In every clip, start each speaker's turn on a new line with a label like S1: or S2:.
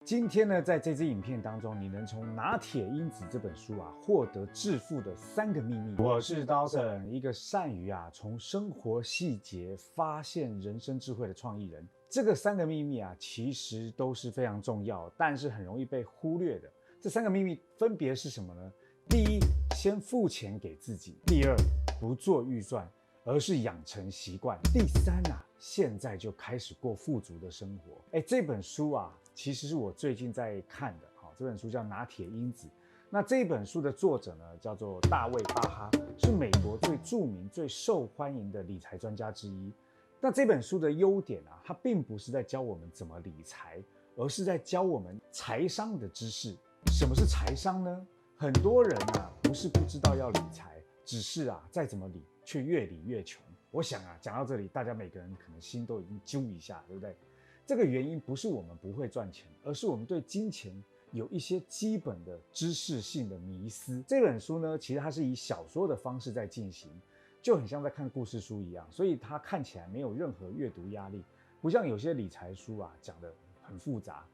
S1: 今天呢，在这支影片当中，你能从《拿铁因子》这本书获得致富的3个秘密。我是Dawson，一个善于从生活细节发现人生智慧的创意人。这个3个秘密其实都是非常重要，但是很容易被忽略的。这3个秘密分别是什么呢？第一，先付钱给自己；第二，不做预算，而是养成习惯；第三现在就开始过富足的生活。这本书其实是我最近在看的。这本书叫《拿铁因子》。那这本书的作者呢，叫做大卫·巴哈，是美国最著名、最受欢迎的理财专家之一。那这本书的优点它并不是在教我们怎么理财，而是在教我们财商的知识。什么是财商呢？很多人不是不知道要理财，只是再怎么理却越理越穷。我想讲到这里，大家每个人可能心都已经揪一下，对不对？这个原因不是我们不会赚钱，而是我们对金钱有一些基本的知识性的迷思。这本书呢，其实它是以小说的方式在进行，就很像在看故事书一样，所以它看起来没有任何阅读压力，不像有些理财书讲得很复杂，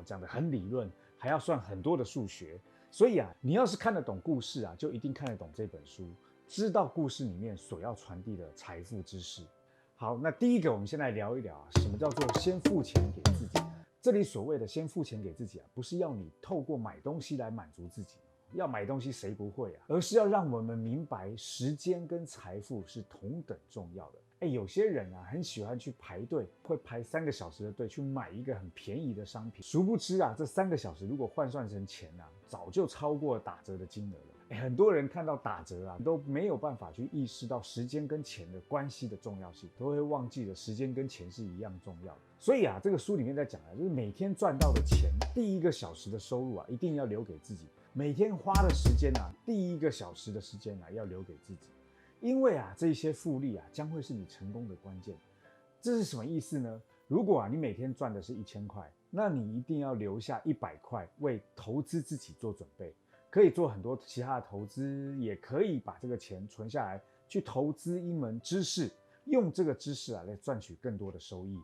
S1: 讲得很理论，还要算很多的数学。所以你要是看得懂故事就一定看得懂这本书，知道故事里面所要传递的财富知识。好，那第一个我们先来聊一聊什么叫做先付钱给自己。这里所谓的先付钱给自己不是要你透过买东西来满足自己，要买东西谁不会而是要让我们明白时间跟财富是同等重要的。有些人很喜欢去排队，会排3个小时的队去买一个很便宜的商品，殊不知这3个小时如果换算成钱早就超过打折的金额了。很多人看到打折都没有办法去意识到时间跟钱的关系的重要性，都会忘记了时间跟钱是一样重要的。所以这个书里面在讲就是每天赚到的钱，第1个小时的收入一定要留给自己，每天花的时间第1个小时的时间要留给自己。因为这些复利将会是你成功的关键。这是什么意思呢？如果你每天赚的是1000块，那你一定要留下100块为投资自己做准备。可以做很多其他的投资，也可以把这个钱存下来去投资一门知识，用这个知识来赚取更多的收益。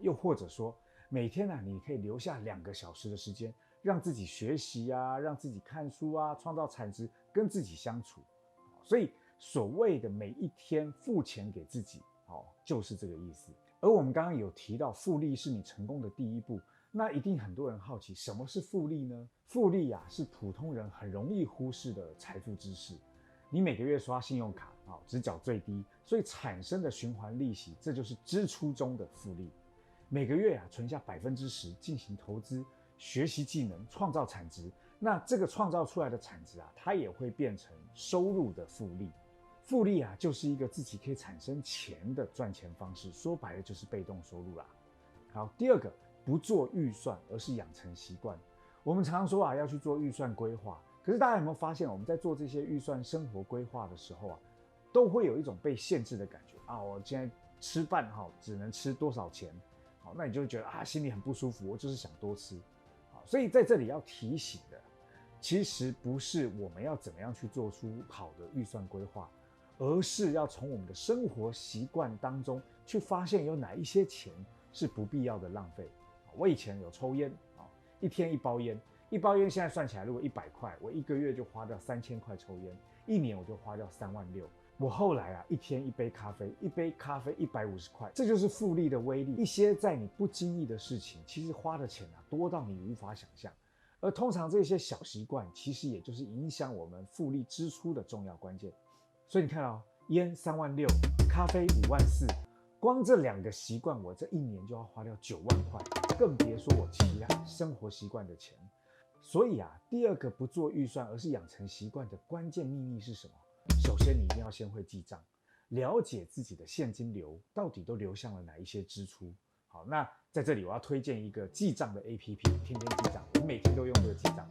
S1: 又或者说每天你可以留下2个小时的时间，让自己学习让自己看书创造产值，跟自己相处。所以所谓的每一天付钱给自己就是这个意思。而我们刚刚有提到复利是你成功的第1步，那一定很多人好奇什么是复利呢？复利是普通人很容易忽视的财富知识。你每个月刷信用卡只缴最低，所以产生的循环利息，这就是支出中的复利。每个月存下10%进行投资，学习技能，创造产值，那这个创造出来的产值它也会变成收入的复利。复利就是一个自己可以产生钱的赚钱方式，说白了就是被动收入啦。好，第2个，不做预算，而是养成习惯。我们常说要去做预算规划，可是大家有没有发现，我们在做这些预算生活规划的时候都会有一种被限制的感觉我现在吃饭只能吃多少钱，那你就会觉得心里很不舒服，我就是想多吃。所以在这里要提醒的，其实不是我们要怎么样去做出好的预算规划，而是要从我们的生活习惯当中去发现有哪一些钱是不必要的浪费。我以前有抽烟1天1包烟，1包烟现在算起来如果100块，我1个月就花掉3000块抽烟，1年我就花掉36000。我后来1天1杯咖啡，1杯咖啡150块，这就是复利的威力。一些在你不经意的事情，其实花的钱多到你无法想象。而通常这些小习惯，其实也就是影响我们复利支出的重要关键。所以你看烟36000，咖啡54000，光这2个习惯，我这1年就要花掉9万块，更别说我其他生活习惯的钱。所以第2个不做预算，而是养成习惯的关键秘密是什么？首先你一定要先会记账，了解自己的现金流到底都流向了哪一些支出。好，那在这里我要推荐一个记账的 APP， 天天记账，我每天都用这个记账，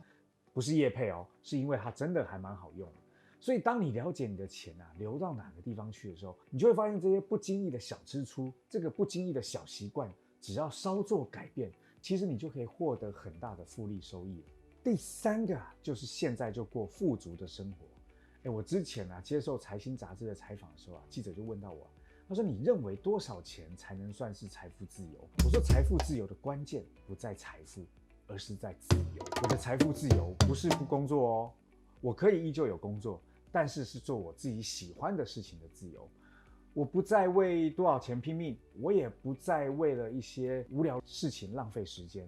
S1: 不是业配是因为它真的还蛮好用的。所以当你了解你的钱流到哪个地方去的时候，你就会发现这些不经意的小支出，这个不经意的小习惯，只要稍作改变，其实你就可以获得很大的复利收益了。第3个就是现在就过富足的生活。我之前接受财新杂志的采访的时候记者就问到我，他说你认为多少钱才能算是财富自由？我说财富自由的关键不在财富，而是在自由。我的财富自由不是不工作哦，我可以依旧有工作，但是是做我自己喜欢的事情的自由。我不再为多少钱拼命，我也不再为了一些无聊事情浪费时间，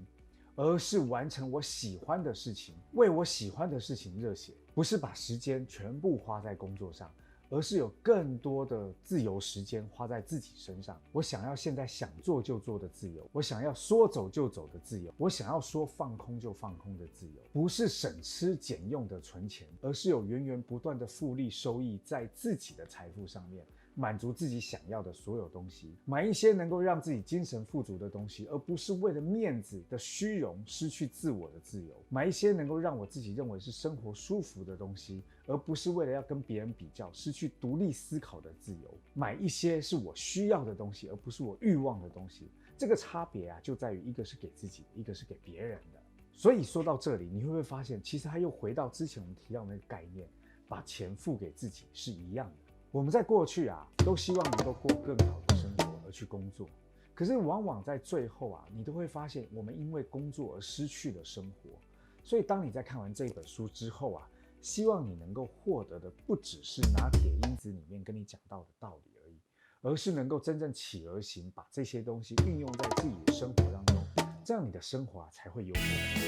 S1: 而是完成我喜欢的事情，为我喜欢的事情热血，不是把时间全部花在工作上，而是有更多的自由时间花在自己身上。我想要现在想做就做的自由，我想要说走就走的自由，我想要说放空就放空的自由，不是省吃俭用的存钱，而是有源源不断的复利收益在自己的财富上面，满足自己想要的所有东西，买一些能够让自己精神富足的东西，而不是为了面子的虚荣失去自我的自由，买一些能够让我自己认为是生活舒服的东西，而不是为了要跟别人比较失去独立思考的自由，买一些是我需要的东西，而不是我欲望的东西。这个差别啊，就在于一个是给自己，一个是给别人的。所以说到这里，你会不会发现，其实他又回到之前我们提到的那个概念，把钱付给自己是一样的。我们在过去啊，都希望能够过更好的生活而去工作，可是往往在最后啊，你都会发现，我们因为工作而失去了生活。所以当你在看完这本书之后啊，希望你能够获得的不只是拿铁因子里面跟你讲到的道理而已，而是能够真正起而行，把这些东西运用在自己的生活当中，这样你的生活啊才会有所改变。